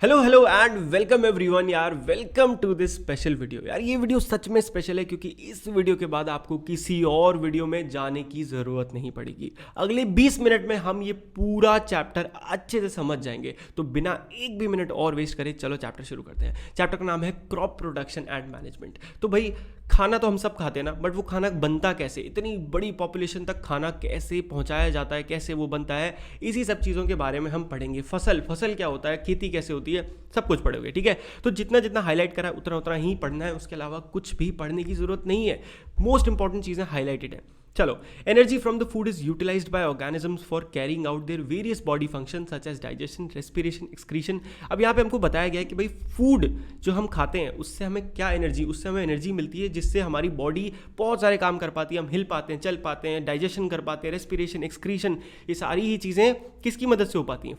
Hello hello and welcome everyone यार, welcome to this special video. यार ये video सच में स्पेशल है क्योंकि इस वीडियो के बाद आपको किसी और वीडियो में जाने की ज़रूरत नहीं पड़ेगी। अगले 20 मिनट में हम ये पूरा चैप्टर अच्छे से समझ जाएंगे। तो बिना एक भी मिनट और वेस्ट करे चलो चैप्टर शुरू करते हैं। चैप्टर का नाम है क्रॉप प्रोडक्शन एंड मैनेजमेंट। तो भाई खाना तो हम सब खाते हैं ना, बट वो खाना बनता कैसे, इतनी बड़ी पॉपुलेशन तक खाना कैसे पहुंचाया जाता है, कैसे वो बनता है, इसी सब चीज़ों के बारे में हम पढ़ेंगे। फसल क्या होता है, खेती कैसे होती है, सब कुछ पढ़ोगे। ठीक है, तो जितना जितना हाईलाइट करा है उतना उतना ही पढ़ना है, उसके अलावा कुछ भी पढ़ने की जरूरत नहीं है। मोस्ट इंपॉर्टेंट चीज़ें हाईलाइटेड है। चलो, energy from the food is utilised by organisms for carrying out their various body function such as digestion, respiration, excretion. अब यहाँ पे हमको बताया गया है कि भाई फूड जो हम खाते हैं उससे हमें क्या एनर्जी, उससे हमें एनर्जी मिलती है जिससे हमारी बॉडी बहुत सारे काम कर पाती है, हम हिल पाते हैं, चल पाते हैं, डाइजेशन कर पाते हैं, रेस्पिरेशन, एक्सक्रीशन, ये सारी ही चीज़ें किसकी मदद से हो पाती हैं?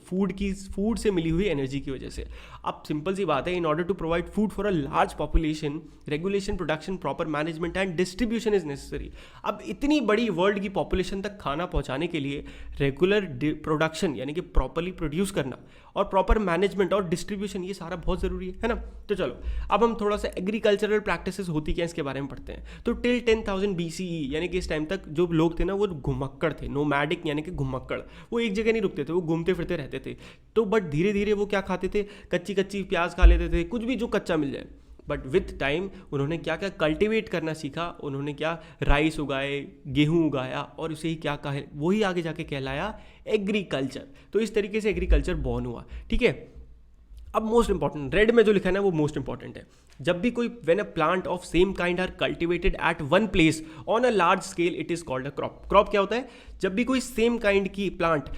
फूड से मिली हुई एनर्जी की वजह से। अब सिंपल सी बात है, in order to provide food for a large population, regulation, production, proper management and distribution is necessary. अब इतनी बड़ी वर्ल्ड की पॉपुलेशन तक खाना पहुंचाने के लिए रेगुलर प्रोडक्शन यानी कि प्रॉपरली प्रोड्यूस करना और प्रॉपर मैनेजमेंट और डिस्ट्रीब्यूशन, ये सारा बहुत ज़रूरी है ना। तो चलो अब हम थोड़ा सा एग्रीकल्चरल प्रैक्टिसेस होती क्या इसके बारे में पढ़ते हैं। तो टिल 10,000 BCE यानी कि इस टाइम तक जो लोग थे ना वो घुमक्कड़ थे, नोमैडिक यानी कि घुमक्कड़। वो एक जगह नहीं रुकते थे, वो घूमते फिरते रहते थे। तो बट धीरे धीरे वो क्या खाते थे, कच्ची कच्ची प्याज खा लेते थे, कुछ भी जो कच्चा मिल जाए। बट विथ टाइम उन्होंने क्या क्या कल्टिवेट करना सीखा, उन्होंने क्या राइस उगाए, गेहूं उगाया और उसे ही क्या कहा, वही आगे जाके कहलाया एग्रीकल्चर। तो इस तरीके से एग्रीकल्चर बॉर्न हुआ। ठीक है, अब मोस्ट इंपॉर्टेंट रेड में जो लिखा है ना वो मोस्ट इंपॉर्टेंट है। जब भी कोई when a plant of same kind are cultivated at one place on a large scale it is called a crop. Crop क्या होता है? जब भी कोई सेम काइंड की प्लांट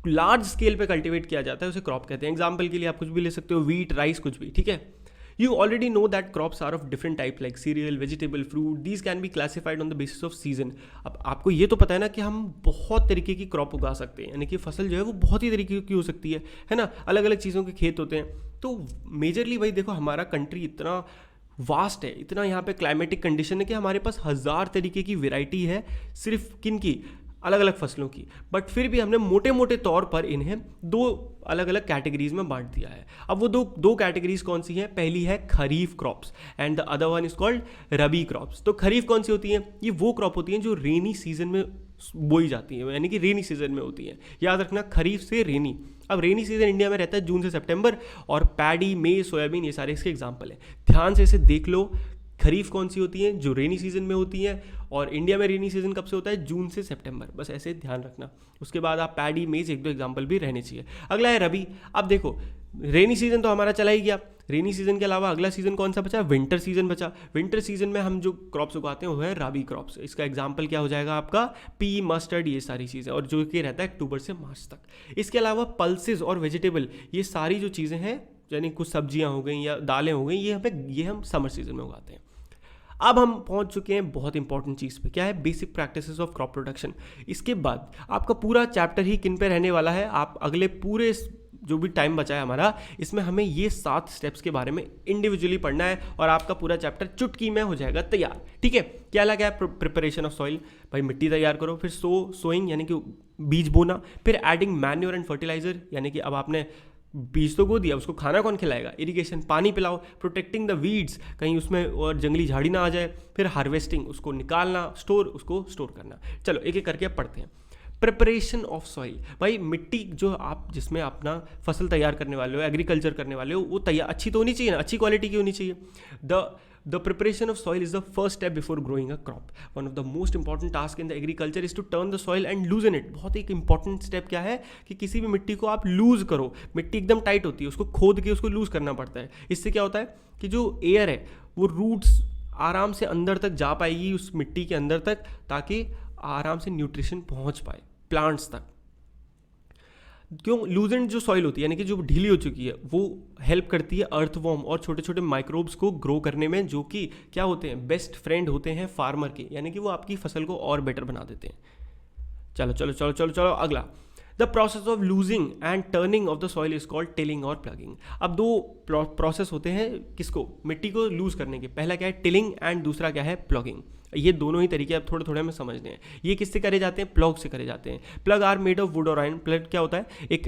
लार्ज स्केल पे कल्टिवेट किया जाता है उसे क्रॉप कहते हैं। एग्जाम्पल के लिए आप कुछ भी ले सकते हो, वीट, राइस, कुछ भी। ठीक है, you already know that crops are of different type like cereal, vegetable, fruit. These can be classified on the basis of season. अब आपको ये तो पता है ना कि हम बहुत तरीके की क्रॉप उगा सकते हैं, यानी कि फसल जो है वो बहुत ही तरीके की हो सकती है ना। अलग अलग चीज़ों के खेत होते हैं। तो मेजरली भाई देखो, हमारा कंट्री इतना वास्ट है, इतना यहाँ पे क्लाइमेटिक कंडीशन है कि हमारे पास 1000 तरीके की वेराइटी है सिर्फ किन की, अलग अलग फसलों की। बट फिर भी हमने मोटे मोटे तौर पर इन्हें दो अलग अलग कैटेगरीज में बांट दिया है। अब वो दो कैटेगरीज कौन सी हैं? पहली है kharif crops and the other one is called rabi crops. तो खरीफ कौन सी होती हैं? ये वो क्रॉप होती हैं जो रेनी सीजन में बोई जाती है, यानी कि रेनी सीजन में होती है। याद रखना, खरीफ से रेनी। अब रेनी सीजन इंडिया में रहता है जून से सितंबर, और पैडी, मेज, सोयाबीन, ये सारे इसके एग्जाम्पल हैं। ध्यान से इसे देख लो। खरीफ कौन सी होती हैं? जो रेनी सीजन में होती हैं। और इंडिया में रेनी सीजन कब से होता है? जून से सितंबर। बस ऐसे ध्यान रखना। उसके बाद आप पैडी, मेज, एक दो एग्जाम्पल भी रहने चाहिए। अगला है रबी। अब देखो, रेनी सीजन तो हमारा चला ही गया। रेनी सीजन के अलावा अगला सीजन कौन सा बचा? विंटर सीजन बचा। विंटर सीजन में हम जो क्रॉप्स उगाते हैं वो है रबी क्रॉप्स। इसका एग्जाम्पल क्या हो जाएगा आपका? पी, मस्टर्ड, ये सारी चीज़ें, और जो कि रहता है अक्टूबर से मार्च तक। इसके अलावा पल्सेस और वेजिटेबल, ये सारी जो चीज़ें हैं, यानी कुछ सब्जियां हो गई या दालें हो गई, ये हम समर सीजन में उगाते हैं। अब हम पहुंच चुके हैं बहुत इंपॉर्टेंट चीज़ पे, क्या है? Basic practices of crop production. इसके बाद आपका पूरा चैप्टर ही किन पे रहने वाला है? आप अगले पूरे जो भी टाइम बचा है हमारा, इसमें हमें ये 7 स्टेप्स के बारे में इंडिविजुअली पढ़ना है और आपका पूरा चैप्टर चुटकी में हो जाएगा तैयार। ठीक है, क्या लगा है? प्रिपरेशन ऑफ सॉइल, भाई मिट्टी तैयार करो, फिर सोइंग यानी कि बीज बोना, फिर एडिंग मैन्योर एंड फर्टिलाइजर, यानी कि अब आपने बीज तो बो दिया, उसको खाना कौन खिलाएगा? इरिगेशन, पानी पिलाओ, प्रोटेक्टिंग द वीड्स, कहीं उसमें और जंगली झाड़ी ना आ जाए, फिर हार्वेस्टिंग, उसको निकालना, उसको स्टोर करना। चलो एक एक करके पढ़ते हैं। प्रिपरेशन ऑफ सॉइल, भाई मिट्टी जो आप जिसमें अपना फसल तैयार करने वाले हो, एग्रीकल्चर करने वाले हो, वो तैयार अच्छी तो होनी चाहिए ना, अच्छी क्वालिटी की होनी चाहिए। The preparation of soil is the first step before growing a crop. One of the most important tasks in the agriculture is to turn the soil and loosen it. बहुत एक important step क्या है कि किसी भी मिट्टी को आप लूज करो। मिट्टी एकदम टाइट होती है, उसको खोद के उसको लूज करना पड़ता है। इससे क्या होता है कि जो एयर है वो रूट्स आराम से अंदर तक जा पाएगी उस मिट्टी के अंदर तक, ताकि आराम से न्यूट्रिशन पहुंच पाए प्लांट्स तक। क्यों? लूजेंड जो सॉइल होती है, यानी कि जो ढीली हो चुकी है, वो हेल्प करती है अर्थवॉर्म और छोटे छोटे माइक्रोब्स को ग्रो करने में, जो कि क्या होते हैं? बेस्ट फ्रेंड होते हैं फार्मर के, यानी कि वो आपकी फसल को और बेटर बना देते हैं। चलो चलो चलो चलो चलो अगला। The process of losing and turning of the soil is called tilling और प्लगिंग। अब दो प्रोसेस होते हैं किसको, मिट्टी को लूज करने के। पहला क्या है टिलिंग एंड दूसरा क्या है प्लगिंग। ये दोनों ही तरीके अब थोड़े थोड़े हमें समझने हैं। ये किससे करे जाते हैं, प्लग से करे जाते हैं। Plough are made of wood और आयरन। प्लग क्या होता है, एक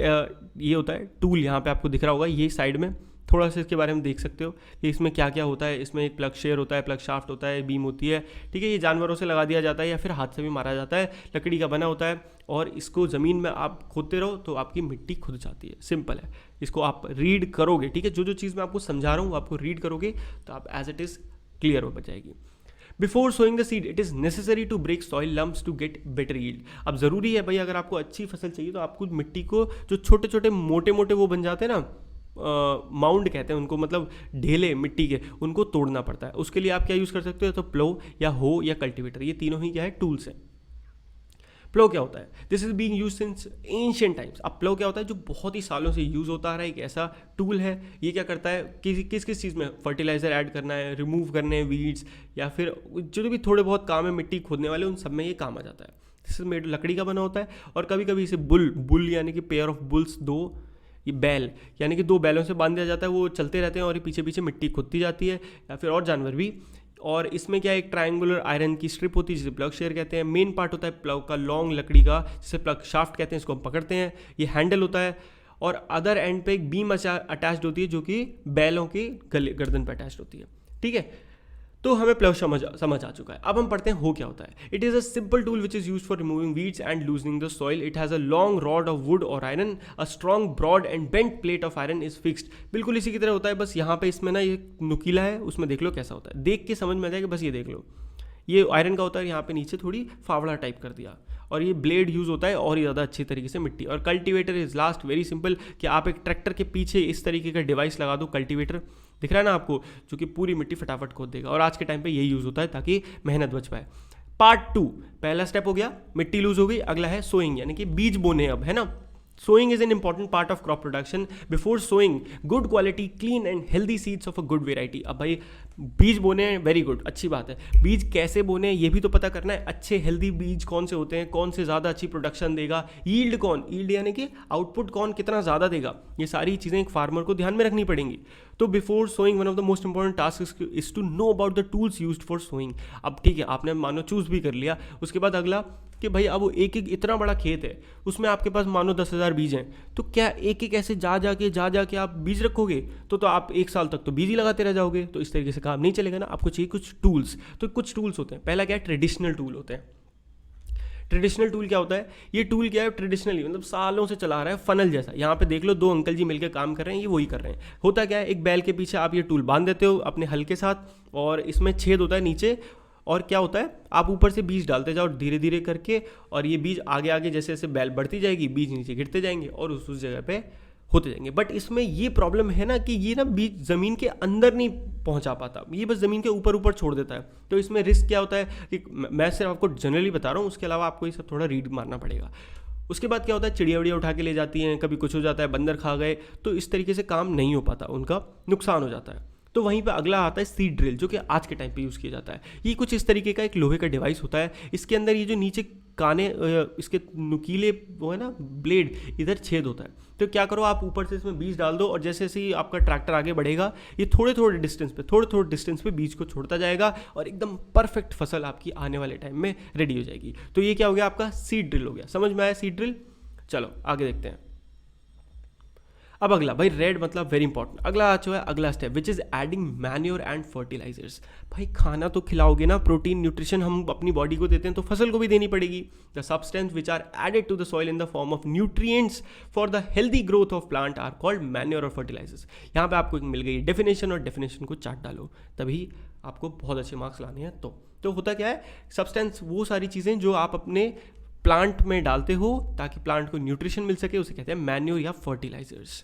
ये होता है टूल, यहाँ पे आपको दिख रहा होगा ये साइड में, थोड़ा सा इसके बारे में देख सकते हो कि इसमें क्या क्या होता है। इसमें एक प्लग शेयर होता है, प्लग शाफ्ट होता है, बीम होती है, ठीक है। ये जानवरों से लगा दिया जाता है या फिर हाथ से भी मारा जाता है, लकड़ी का बना होता है और इसको ज़मीन में आप खोदते रहो तो आपकी मिट्टी खुद जाती है। सिंपल है, इसको आप रीड करोगे, ठीक है। जो जो चीज़ मैं आपको समझा रहा हूँ वो आपको रीड करोगे तो आप एज इट इज़ क्लियर हो जाएगी। Before sowing the seed it is necessary to break soil lumps to get better yield. अब ज़रूरी है भाई, अगर आपको अच्छी फसल चाहिए तो आपको मिट्टी को जो छोटे छोटे मोटे मोटे वो बन जाते हैं ना, माउंड कहते हैं उनको, मतलब ढेले मिट्टी के, उनको तोड़ना पड़ता है। उसके लिए आप क्या यूज़ कर सकते हो, तो प्लो या हो या कल्टीवेटर, ये तीनों ही क्या है, टूल्स हैं। प्लो क्या होता है, this is being used since ancient times. अब प्लो क्या होता है, जो बहुत ही सालों से यूज़ होता आ रहा है, एक ऐसा टूल है। ये क्या करता है, किस किस चीज़ में, फर्टिलाइजर ऐड करना है, रिमूव करने हैं वीड्स, या फिर जो भी थोड़े बहुत काम है मिट्टी खोदने वाले, उन सब में ये काम आ जाता है। दिस इज मेड लकड़ी का बना होता है और कभी कभी इसे बुल यानी कि पेयर ऑफ बुल्स, दो ये बैल यानी कि दो बैलों से बांध दिया जाता है, वो चलते रहते हैं और ये पीछे पीछे मिट्टी खोदती जाती है, या फिर और जानवर भी। और इसमें क्या है, एक ट्रायंगुलर आयरन की स्ट्रिप होती है जिसे प्लग शेयर कहते हैं। मेन पार्ट होता है प्लग का लॉन्ग लकड़ी का, जिसे प्लग शाफ्ट कहते हैं, इसको हम पकड़ते हैं। ये हैंडल होता है और अदर एंड पे एक बीम अटैच्ड होती है जो कि बैलों की गर्दन पर अटैच्ड होती है, ठीक है। तो हमें प्लग समझ आ चुका है। अब हम पढ़ते हैं हो क्या होता है। It is a simple tool which is use for removing weeds and loosening the soil. It has a long rod of wood और iron, a strong broad and bent plate of iron is fixed. बिल्कुल इसी की तरह होता है, बस यहाँ पे इसमें ना ये नुकीला है, उसमें देख लो कैसा होता है, देख के समझ में आ जाएगा। बस ये देख लो, ये आयरन का होता है, यहाँ पे नीचे थोड़ी फावड़ा टाइप कर दिया, और ये ब्लेड यूज़ होता है और ये ज़्यादा अच्छी तरीके से मिट्टी। और cultivator is last, very simple, कि आप एक ट्रैक्टर के पीछे इस तरीके का डिवाइस लगा दो, कल्टीवेटर दिख रहा है ना आपको, जो कि पूरी मिट्टी फटाफट खोद देगा। और आज के टाइम पे यही यूज़ होता है ताकि मेहनत बच पाए। पार्ट 2, पहला स्टेप हो गया, मिट्टी लूज हो गई। अगला है सोइंग, यानी कि बीज बोने अब, है ना। Sowing is an important part of crop production. Before sowing, good quality, clean and healthy seeds of a good variety. अब भाई बीज बोने हैं, वेरी गुड, अच्छी बात है। बीज कैसे बोने हैं ये भी तो पता करना है। अच्छे हेल्दी बीज कौन से होते हैं, कौन से ज़्यादा अच्छी प्रोडक्शन देगा, यील्ड कौन, यील्ड यानी कि आउटपुट कौन कितना ज़्यादा देगा, ये सारी चीज़ें एक फार्मर को ध्यान में रखनी पड़ेंगी। तो before sowing one of the most important task is to know about the tools used for sowing. अब ठीक है, आपने मानो चूज भी कर लिया, उसके बाद अगला कि भाई अब वो एक इतना बड़ा खेत है, उसमें आपके पास मानो 10,000 बीज हैं, तो क्या एक एक ऐसे जा जाके आप बीज रखोगे तो आप एक साल तक तो बीज ही लगाते रह जाओगे, तो इस तरीके से काम नहीं चलेगा ना। आपको चाहिए कुछ टूल्स। तो कुछ टूल्स होते हैं, पहला क्या है, ट्रेडिशनल टूल होते हैं। ट्रेडिशनल टूल क्या होता है, ये टूल क्या है, ट्रेडिशनली मतलब सालों से चला रहा है, फनल जैसा। यहाँ पे देख लो, दो अंकल जी मिलकर काम कर रहे हैं, ये वही कर रहे हैं। होता क्या है, एक बैल के पीछे आप ये टूल बांध देते हो अपने हल के साथ, और इसमें छेद होता है नीचे, और क्या होता है, आप ऊपर से बीज डालते जाओ धीरे धीरे करके, और ये बीज आगे आगे जैसे जैसे बैल बढ़ती जाएगी, बीज नीचे गिरते जाएंगे और उस जगह पे होते जाएंगे। बट इसमें ये प्रॉब्लम है ना कि ये ना बीज ज़मीन के अंदर नहीं पहुंचा पाता, ये बस ज़मीन के ऊपर ऊपर छोड़ देता है। तो इसमें रिस्क क्या होता है कि मैं सिर्फ आपको जनरली बता रहा हूँ, उसके अलावा आपको ये सब थोड़ा रीड मारना पड़ेगा। उसके बाद क्या होता है, चिड़िया उड़िया उठा के ले जाती हैं, कभी कुछ हो जाता है, बंदर खा गए, तो इस तरीके से काम नहीं हो पाता, उनका नुकसान हो जाता है। तो वहीं पे अगला आता है सीड ड्रिल, जो कि आज के टाइम पे यूज़ किया जाता है। ये कुछ इस तरीके का एक लोहे का डिवाइस होता है, इसके अंदर ये जो नीचे काने, इसके नुकीले वो है ना ब्लेड, इधर छेद होता है। तो क्या करो, आप ऊपर से इसमें बीज डाल दो, और जैसे जैसे ही आपका ट्रैक्टर आगे बढ़ेगा, ये थोड़े थोड़े डिस्टेंस पे बीज को छोड़ता जाएगा, और एकदम परफेक्ट फसल आपकी आने वाले टाइम में रेडी हो जाएगी। तो ये क्या हो गया, आपका सीड ड्रिल हो गया। समझ में आया सीड ड्रिल? चलो आगे देखते हैं। अब अगला भाई, रेड मतलब वेरी इंपॉर्टेंट। अगला जो है, अगला step which is adding manure and fertilisers. भाई खाना तो खिलाओगे ना, प्रोटीन न्यूट्रिशन हम अपनी बॉडी को देते हैं, तो फसल को भी देनी पड़ेगी। The substance which are added to the soil in the form of nutrients for the healthy growth of plant are called manure और फर्टिलाइजर्स। यहाँ पे आपको एक मिल गई डेफिनेशन, और डेफिनेशन को चाट डालो, तभी आपको बहुत अच्छे मार्क्स लाने हैं। तो होता क्या है, सब्सटेंस वो सारी चीज़ें जो आप अपने प्लांट में डालते हो ताकि प्लांट को न्यूट्रिशन मिल सके, उसे कहते हैं मैन्योर या फर्टिलाइजर्स।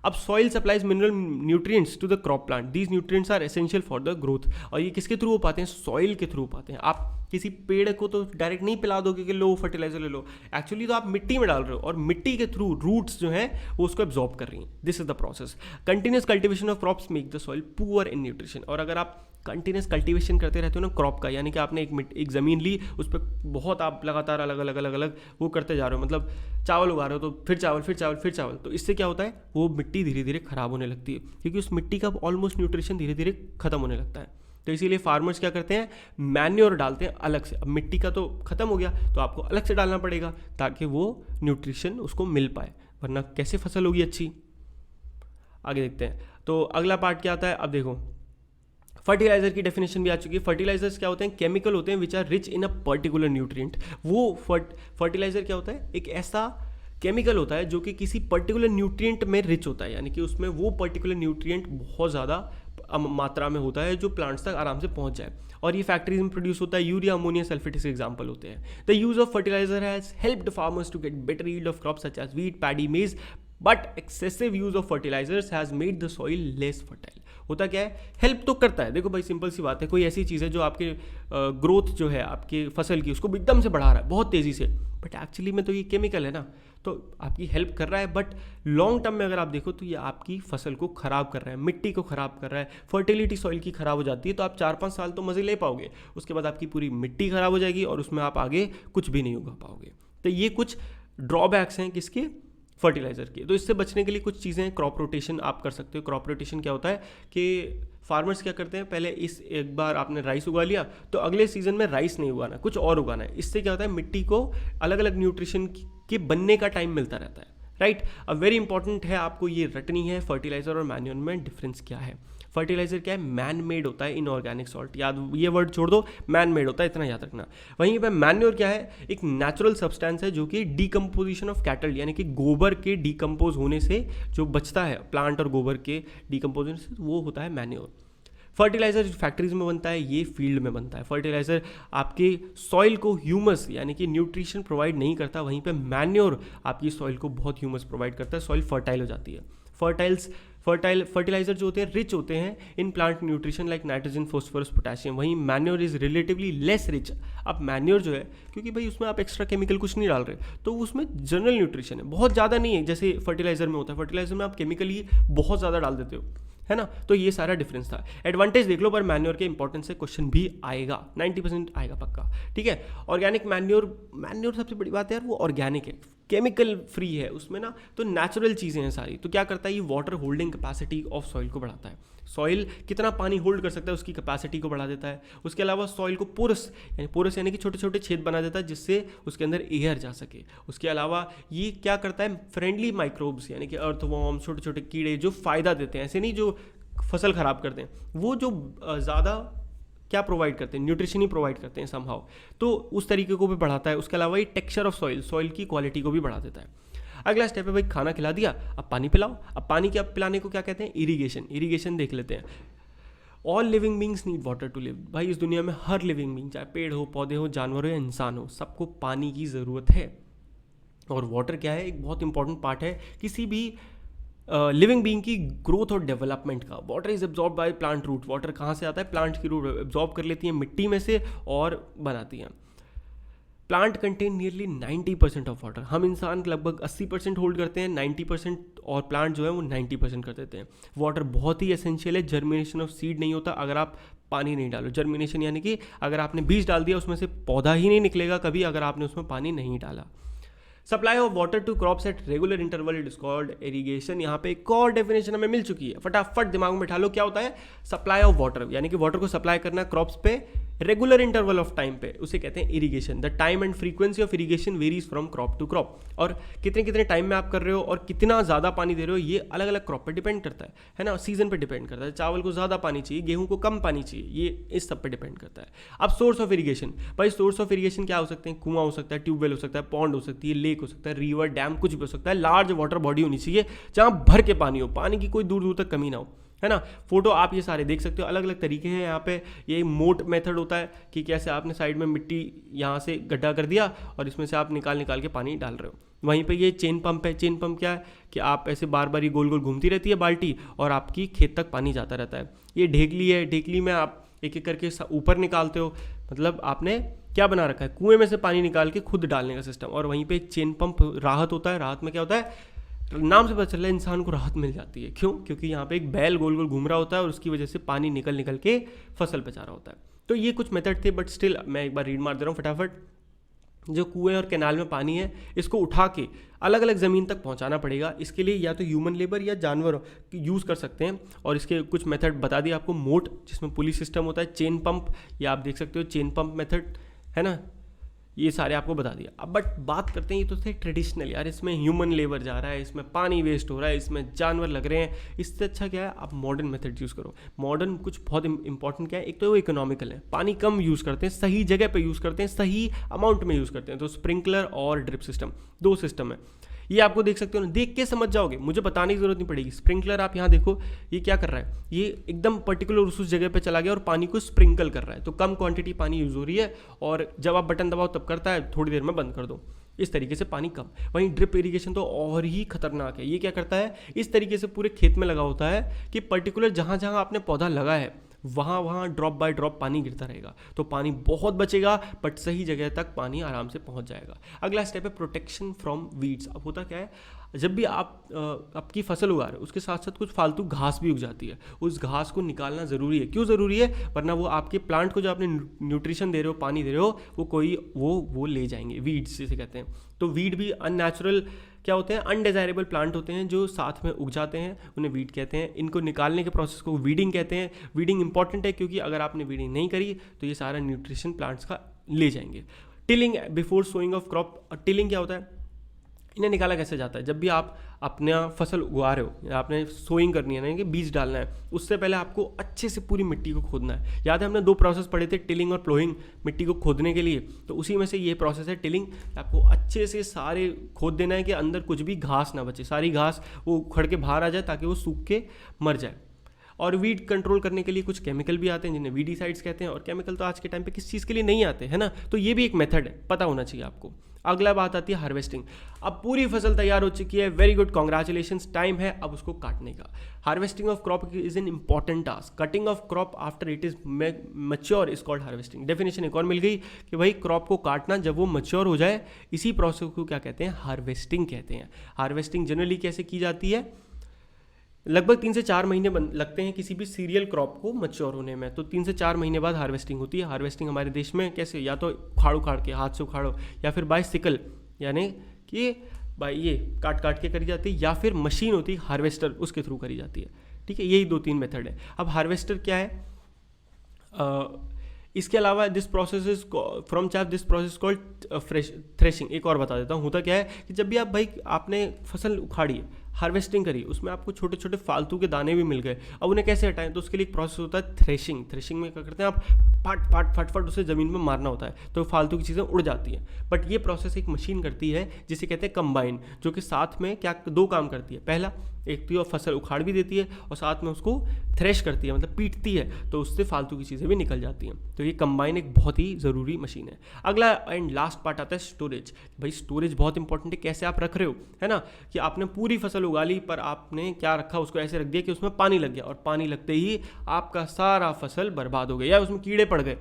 अब soil supplies mineral nutrients to the crop plant, these nutrients are essential for the growth. और ये किसके थ्रू हो पाते हैं, सॉइल के थ्रू पाते हैं। आप किसी पेड़ को तो डायरेक्ट नहीं पिला दोगे कि लो फर्टिलाइजर ले लो, एक्चुअली तो आप मिट्टी में डाल रहे हो और मिट्टी के थ्रू रूट्स जो हैं वो उसको एब्जॉर्ब कर रही हैं। This is the process. Continuous cultivation of crops make the soil poor in nutrition. और अगर आप कंटिन्यूस कल्टीवेशन करते रहते हो ना क्रॉप का, यानी कि आपने एक ज़मीन ली, उस पर बहुत आप लगातार अलग अलग वो करते जा रहे हो, मतलब चावल उगा रहे हो तो फिर चावल फिर चावल फिर चावल, तो इससे क्या होता है वो मिट्टी धीरे धीरे ख़राब होने लगती है, क्योंकि उस मिट्टी का ऑलमोस्ट न्यूट्रिशन धीरे धीरे खत्म होने लगता है। तो इसीलिए फार्मर्स क्या करते हैं, मैन्योर डालते हैं अलग से। अब मिट्टी का तो खत्म हो गया तो आपको अलग से डालना पड़ेगा ताकि वो न्यूट्रिशन उसको मिल पाए, वरना कैसे फसल होगी अच्छी। आगे देखते हैं। तो अगला पार्ट क्या आता है, अब देखो फर्टिलाइजर की डेफिनेशन भी आ चुकी है। फर्टिलाइजर्स क्या होते हैं, केमिकल होते हैं which are rich in a particular nutrient. वो फर्टिलाइजर क्या होता है, एक ऐसा केमिकल होता है जो कि किसी पर्टिकुलर न्यूट्रिएंट में रिच होता है, यानी कि उसमें वो पर्टिकुलर न्यूट्रिएंट बहुत ज़्यादा मात्रा में होता है जो प्लांट्स तक आराम से पहुंच जाए। और ये फैक्ट्रीज में प्रोड्यूस होता है। यूरिया, अमोनिया, सल्फेट इसके एग्जाम्पल होते हैं। The use of fertiliser has helped farmers to get better yield of crops such as wheat, paddy, maize, but excessive use of fertilisers has made the soil less fertile. होता क्या है, help तो करता है। देखो भाई सिंपल सी बात है, कोई ऐसी चीज़ है जो आपके ग्रोथ जो है आपके फसल की उसको एकदम से बढ़ा रहा है बहुत तेज़ी से, बट एक्चुअली में तो ये केमिकल है ना, तो आपकी हेल्प कर रहा है, बट लॉन्ग टर्म में अगर आप देखो तो ये आपकी फसल को ख़राब कर रहा है, मिट्टी को ख़राब कर रहा है, फर्टिलिटी सॉइल की ख़राब हो जाती है। तो आप 4-5 साल तो मज़े ले पाओगे, उसके बाद आपकी पूरी मिट्टी ख़राब हो जाएगी और उसमें आप आगे कुछ भी नहीं उगा पाओगे। तो ये कुछ ड्रॉबैक्स हैं किसके, फर्टिलाइजर की। तो इससे बचने के लिए कुछ चीज़ें, क्रॉप रोटेशन आप कर सकते हो। क्रॉप रोटेशन क्या होता है कि फार्मर्स क्या करते हैं, पहले इस एक बार आपने राइस उगा लिया तो अगले सीजन में राइस नहीं उगाना, कुछ और उगाना है। इससे क्या होता है, मिट्टी को अलग अलग न्यूट्रिशन के बनने का टाइम मिलता रहता है, राइट। अब वेरी इंपॉर्टेंट है, आपको ये रटनी है फर्टिलाइजर और मैन्योर में डिफरेंस क्या है। फर्टिलाइजर क्या है, मैन मेड होता है, इनऑर्गेनिक सॉल्ट, याद ये वर्ड छोड़ दो, मैन मेड होता है, इतना याद रखना। वहीं पे मैन्योर क्या है, एक नेचुरल सब्सटेंस है जो कि डीकम्पोजिशन ऑफ कैटल, यानी कि गोबर के डीकम्पोज होने से जो बचता है प्लांट और गोबर के डीकम्पोजिशन से, वो होता है मैन्योर। फर्टिलाइजर फैक्ट्रीज में बनता है, ये फील्ड में बनता है। फर्टिलाइजर आपके सॉइल को ह्यूमस यानी कि न्यूट्रिशन प्रोवाइड नहीं करता, वहीं पे मैन्योर आपकी सॉइल को बहुत ह्यूमस प्रोवाइड करता है, सॉइल फर्टाइल हो जाती है। फर्टिलाइजर जो होते हैं रिच होते हैं in plant nutrition like nitrogen, phosphorus, potassium, वहीं manure is relatively less rich. अब मैन्योर जो है, क्योंकि भाई उसमें आप एक्स्ट्रा केमिकल कुछ नहीं डाल रहे, तो उसमें जनरल न्यूट्रिशन है, बहुत ज़्यादा नहीं है जैसे फर्टिलाइजर में होता है। फर्टिलाइजर में आप केमिकल ही बहुत ज़्यादा डाल देते हो, है ना। तो ये सारा डिफरेंस था। एडवांटेज देख लो, पर मैन्योर के इंपॉर्टेंस से क्वेश्चन भी आएगा, 90% आएगा पक्का, ठीक है। ऑर्गेनिक मैन्योर सबसे बड़ी बात है यार, वो ऑर्गेनिक है, केमिकल फ्री है उसमें ना, तो नेचुरल चीज़ें हैं सारी। तो क्या करता है, ये water holding capacity of soil को बढ़ाता है। सॉइल कितना पानी होल्ड कर सकता है उसकी कैपेसिटी को बढ़ा देता है। उसके अलावा सॉइल को पोरस यानी कि छोटे छोटे छेद बना देता है जिससे उसके अंदर एयर जा सके। उसके अलावा ये क्या करता है, फ्रेंडली माइक्रोब्स यानी कि अर्थवॉर्म, छोटे छोटे कीड़े जो फ़ायदा देते हैं, ऐसे नहीं जो फसल ख़राब करते हैं, वो जो ज़्यादा क्या प्रोवाइड करते हैं, न्यूट्रिशन ही प्रोवाइड करते हैं समहाउ, तो उस तरीके को भी बढ़ाता है। उसके अलावा ये टेक्सचर ऑफ सॉइल की क्वालिटी को भी बढ़ा देता है। अगला स्टेप है भाई, खाना खिला दिया, अब पानी पिलाओ। अब पानी क्या पिलाने को क्या कहते हैं, इरीगेशन देख लेते हैं। All living beings need water to live. भाई इस दुनिया में हर लिविंग बींग, चाहे पेड़ हो, पौधे हो, जानवर हो या इंसान हो, सबको पानी की ज़रूरत है। और वाटर क्या है, एक बहुत इंपॉर्टेंट पार्ट है किसी भी लिविंग बीइंग की ग्रोथ और डेवलपमेंट का। Water is absorb by plant root. Water कहाँ से आता है, प्लांट की रूट एब्जॉर्ब कर लेती है मिट्टी में से और बनाती हैं। Plant contain nearly 90% of water. हम इंसान लगभग 80% होल्ड करते हैं, 90%, और प्लांट जो है वो 90% कर देते हैं। वाटर बहुत ही एसेंशियल है। जर्मिनेशन ऑफ सीड नहीं होता अगर आप पानी नहीं डालो। जर्मिनेशन यानी कि अगर आपने बीज डाल दिया उसमें से पौधा ही नहीं निकलेगा कभी अगर आपने उसमें पानी नहीं डाला। Supply of water to crops at regular interval it is called irrigation. यहाँ पे एक और डेफिनेशन हमें मिल चुकी है, फटाफट दिमाग में बैठा लो। क्या होता है, सप्लाई ऑफ वाटर, यानी कि वाटर को सप्लाई करना क्रॉप्स पे रेगुलर इंटरवल ऑफ टाइम पे, उसे कहते हैं irrigation. The time and frequency of irrigation varies from crop to crop. और कितने कितने टाइम में आप कर रहे हो और कितना ज़्यादा पानी दे रहे हो ये अलग अलग क्रॉप पर डिपेंड करता है ना, सीजन पे डिपेंड करता है। चावल को ज़्यादा पानी चाहिए, गेहूँ को कम पानी चाहिए, ये इस सब पे डिपेंड करता है। अब सोर्स ऑफ इरीगेशन, भाई सोर्स ऑफ इरीगेशन क्या हो सकते हैं, कुआं हो सकता है, ट्यूबवेल हो सकता है, पॉन्ड हो सकती है, लेक हो सकता है, रिवर, डैम, कुछ भी हो सकता है। लार्ज वाटर बॉडी होनी चाहिए जहाँ भर के पानी हो, पानी की कोई दूर दूर तक कमी ना हो, है ना। फोटो आप ये सारे देख सकते हो, अलग अलग तरीके हैं यहाँ पे। ये मोट मेथड होता है कि कैसे आपने साइड में मिट्टी यहाँ से गड्ढा कर दिया और इसमें से आप निकाल के पानी डाल रहे हो। वहीं पे ये चेन पंप है। चेन पंप क्या है कि आप ऐसे बार बार ये गोल गोल घूमती रहती है बाल्टी और आपकी खेत तक पानी जाता रहता है। ये ढेकली है, ढेकली में आप एक एक करके ऊपर निकालते हो, मतलब आपने क्या बना रखा है, कुएं में से पानी निकाल के खुद डालने का सिस्टम, और वहीं पे एक चेन पंप राहत होता है। राहत में क्या होता है, नाम से पता चल रहा है इंसान को राहत मिल जाती है। क्यों? क्योंकि यहाँ पे एक बैल गोल गोल घूम रहा होता है और उसकी वजह से पानी निकल निकल के फसल बचा रहा होता है। तो ये कुछ मेथड थे, बट स्टिल मैं एक बार रीड मार दे रहा हूँ फटाफट। जो कुएं और कैनाल में पानी है, इसको उठा के अलग अलग ज़मीन तक पहुंचाना पड़ेगा। इसके लिए या तो ह्यूमन लेबर या जानवर यूज़ कर सकते हैं, और इसके कुछ मेथड बता दिए आपको। मोट, जिसमें पुली सिस्टम होता है, चेन पंप, या आप देख सकते हो चेन पंप मेथड है ना, ये सारे आपको बता दिया। अब बट बात करते हैं, ये तो थे ट्रेडिशनल, यार इसमें ह्यूमन लेबर जा रहा है, इसमें पानी वेस्ट हो रहा है, इसमें जानवर लग रहे हैं, इससे अच्छा क्या है आप मॉडर्न मेथड यूज़ करो। मॉडर्न कुछ बहुत इंपॉर्टेंट क्या है, एक तो वो इकोनॉमिकल है, पानी कम यूज़ करते हैं, सही जगह पे यूज़ करते हैं, सही अमाउंट में यूज़ करते हैं। तो स्प्रिंकलर और ड्रिप सिस्टम, दो सिस्टम है। ये आपको देख सकते हो ना, देख के समझ जाओगे, मुझे बताने की जरूरत नहीं पड़ेगी। स्प्रिंकलर आप यहाँ देखो, ये क्या कर रहा है, ये एकदम पर्टिकुलर उस जगह पे चला गया और पानी को स्प्रिंकल कर रहा है। तो कम क्वांटिटी पानी यूज हो रही है, और जब आप बटन दबाओ तब करता है, थोड़ी देर में बंद कर दो, इस तरीके से पानी कम। वहीं ड्रिप इरिगेशन तो और ही खतरनाक है। ये क्या करता है, इस तरीके से पूरे खेत में लगा होता है कि पर्टिकुलर जहाँ जहाँ आपने पौधा लगा है वहाँ वहाँ ड्रॉप बाय ड्रॉप पानी गिरता रहेगा, तो पानी बहुत बचेगा, बट सही जगह तक पानी आराम से पहुँच जाएगा। अगला स्टेप है प्रोटेक्शन फ्रॉम वीड्स। अब होता क्या है, जब भी आप आपकी फसल उगा रहे हो, उसके साथ साथ कुछ फालतू घास भी उग जाती है, उस घास को निकालना ज़रूरी है। क्यों ज़रूरी है? वरना वो आपके प्लांट को जो आपने न्यूट्रिशन दे रहे हो, पानी दे रहे हो, वो कोई वो ले जाएंगे, वीड्स जिसे कहते हैं। तो वीड भी अननेचुरल क्या होते हैं, अनडिज़ायरेबल प्लांट होते हैं जो साथ में उग जाते हैं, उन्हें वीड कहते हैं। इनको निकालने के प्रोसेस को वीडिंग कहते हैं। वीडिंग इंपॉर्टेंट है क्योंकि अगर आपने वीडिंग नहीं करी तो ये सारा न्यूट्रिशन प्लांट्स का ले जाएंगे। Tilling before sowing of crop. Tilling क्या होता है, इन्हें निकाला कैसे जाता है, जब भी आप अपना फसल उगा रहे हो, आपने सोइंग करनी है ना, कि बीज डालना है, उससे पहले आपको अच्छे से पूरी मिट्टी को खोदना है। याद है हमने दो प्रोसेस पढ़े थे, टिलिंग और प्लोइंग, मिट्टी को खोदने के लिए, तो उसी में से ये प्रोसेस है टिलिंग। आपको अच्छे से सारे खोद देना है कि अंदर कुछ भी घास ना बचे, सारी घास वो उखड़ के बाहर आ जाए ताकि वो सूख के मर जाए। और वीड कंट्रोल करने के लिए कुछ केमिकल भी आते हैं जिन्हें वीडीसाइड्स कहते हैं, और केमिकल तो आज के टाइम पे किस चीज़ के लिए नहीं आते हैं ना, तो ये भी एक मेथड है, पता होना चाहिए आपको। अगला बात आती है हार्वेस्टिंग। अब पूरी फसल तैयार हो चुकी है, वेरी गुड, कॉन्ग्रेचुलेशंस, टाइम है अब उसको काटने का। Harvesting of crop is an important task. Cutting of crop after it is mature is called harvesting. Definition एक और मिल गई कि भाई क्रॉप को काटना जब वो मैच्योर हो जाए, इसी प्रोसेस को क्या कहते हैं, हार्वेस्टिंग कहते हैं। हार्वेस्टिंग जनरली कैसे की जाती है, लगभग 3 से 4 महीने लगते हैं किसी भी सीरियल क्रॉप को मैच्योर होने में, तो 3 से 4 महीने बाद हार्वेस्टिंग होती है। हार्वेस्टिंग हमारे देश में कैसे, या तो उखाड़ उखाड़ के हाथ से उखाड़ो, या फिर बाय सिकल, यानी कि बाय ये काट काट के करी जाती है, या फिर मशीन होती है हार्वेस्टर, उसके थ्रू करी जाती है। ठीक है, यही 2-3 मेथड है। अब हार्वेस्टर क्या है, इसके अलावा दिस प्रोसेस इज फ्रॉम चाप दिस प्रोसेस कॉल्ड थ्रेशिंग। एक और बता देता हूँ, होता क्या है कि जब भी आप भाई आपने फसल उखाड़ी है, हार्वेस्टिंग करी, उसमें आपको छोटे छोटे फालतू के दाने भी मिल गए, अब उन्हें कैसे हटाएं, तो उसके लिए एक प्रोसेस होता है थ्रेशिंग। थ्रेशिंग में क्या करते हैं, आप फट फट फट फट उसे ज़मीन में मारना होता है, तो फालतू की चीज़ें उड़ जाती हैं। बट ये प्रोसेस एक मशीन करती है जिसे कहते हैं कंबाइन, जो कि साथ में क्या 2 काम करती है। पहला, एक तो फसल उखाड़ भी देती है और साथ में उसको थ्रेश करती है, मतलब पीटती है, तो उससे फालतू की चीज़ें भी निकल जाती हैं। तो ये कंबाइन एक बहुत ही ज़रूरी मशीन है। अगला एंड लास्ट पार्ट आता है स्टोरेज। भाई स्टोरेज बहुत इंपॉर्टेंट है, कैसे आप रख रहे हो, है ना, कि आपने पूरी फसल उगा ली पर आपने क्या रखा, उसको ऐसे रख दिया कि उसमें पानी लग गया, और पानी लगते ही आपका सारा फसल बर्बाद हो गया, या उसमें कीड़े पड़ गए,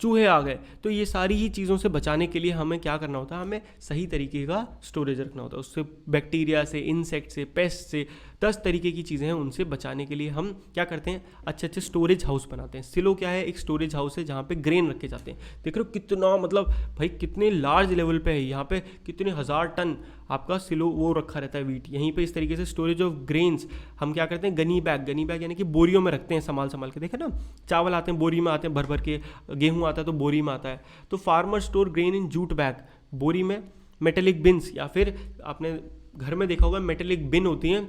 चूहे आ गए। तो ये सारी ही चीज़ों से बचाने के लिए हमें क्या करना होता है, हमें सही तरीके का स्टोरेज रखना होता है। उससे बैक्टीरिया से, इंसेक्ट से, पेस्ट से, 10 तरीके की चीज़ें हैं, उनसे बचाने के लिए हम क्या करते हैं, अच्छे अच्छे स्टोरेज हाउस बनाते हैं। सिलो क्या है, एक स्टोरेज हाउस है जहाँ पे ग्रेन रखे जाते हैं। देख रहे हो कितना, मतलब भाई कितने लार्ज लेवल पे है, यहाँ पे कितने 1000 टन आपका सिलो वो रखा रहता है वीट। यहीं पे इस तरीके से स्टोरेज ऑफ ग्रेन्स हम क्या करते हैं, गनी बैग यानी कि बोरियों में रखते हैं, संभाल के। देखे ना, चावल आते हैं बोरी में आते हैं भर भर के, गेहूँ आता है तो बोरी में आता है। तो farmer store grain in jute bag, बोरी में। मेटेलिक बिन्स, या फिर आपने घर में देखा होगा मेटेलिक बिन होती हैं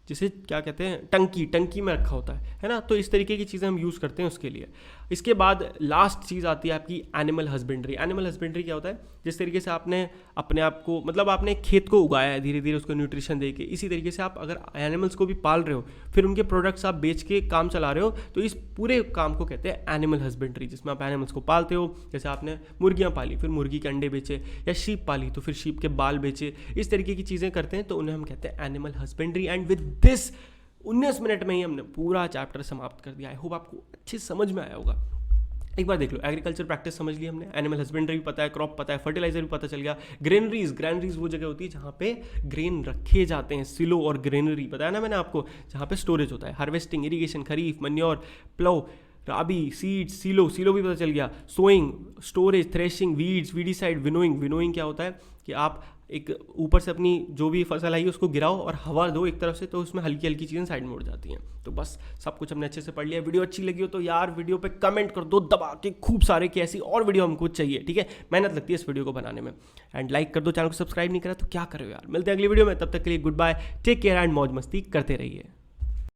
जिसे क्या कहते हैं, टंकी में रखा होता है ना। तो इस तरीके की चीज़ें हम यूज़ करते हैं उसके लिए। इसके बाद लास्ट चीज़ आती है आपकी एनिमल हस्बेंड्री। एनिमल हस्बेंड्री क्या होता है, जिस तरीके से आपने अपने आप को, मतलब आपने खेत को उगाया है धीरे धीरे उसको न्यूट्रिशन दे के, इसी तरीके से आप अगर एनिमल्स को भी पाल रहे हो, फिर उनके प्रोडक्ट्स आप बेच के काम चला रहे हो, तो इस पूरे काम को कहते हैं एनिमल हस्बेंड्री, जिसमें आप एनिमल्स को पालते हो। जैसे आपने मुर्गियाँ पाली, फिर मुर्गी के अंडे बेचे, या शीप पाली तो फिर शीप के बाल बेचे, इस तरीके की चीज़ें करते हैं, तो उन्हें हम कहते हैं animal husbandry. And with this 19 minute में ही हमने पूरा चैप्टर समाप्त कर दिया। आई होप आपको अच्छी समझ में आया होगा। एक बार देख लो, एग्रीकल्चर प्रैक्टिस समझ ली हमने, एनिमल हस्बेंड्री भी पता है, क्रॉप पता है, फर्टिलाइजर भी पता चल गया। ग्रेनरीज वो जगह होती है जहाँ पे ग्रेन रखे जाते हैं, सिलो और ग्रेनरी बताया ना मैंने आपको, जहाँ पे स्टोरेज होता है। Harvesting, irrigation, kharif, manure, plough, rabi, seed, silo भी पता चल गया। Sowing, storage, threshing, weeds, weedicide, winnowing क्या होता है कि आप एक ऊपर से अपनी जो भी फसल आई है उसको गिराओ और हवा दो एक तरफ से, तो उसमें हल्की हल्की चीज़ें साइड में उड़ जाती हैं। तो बस सब कुछ हमने अच्छे से पढ़ लिया। वीडियो अच्छी लगी हो तो यार वीडियो पे कमेंट कर दो दबा के खूब सारे कि ऐसी और वीडियो हमको चाहिए, ठीक है। मेहनत लगती है इस वीडियो को बनाने में। एंड लाइक कर दो, चैनल को सब्सक्राइब नहीं करा तो क्या करो यार। मिलते हैं अगली वीडियो में, तब तक के लिए goodbye, take care and मौज मस्ती करते रहिए।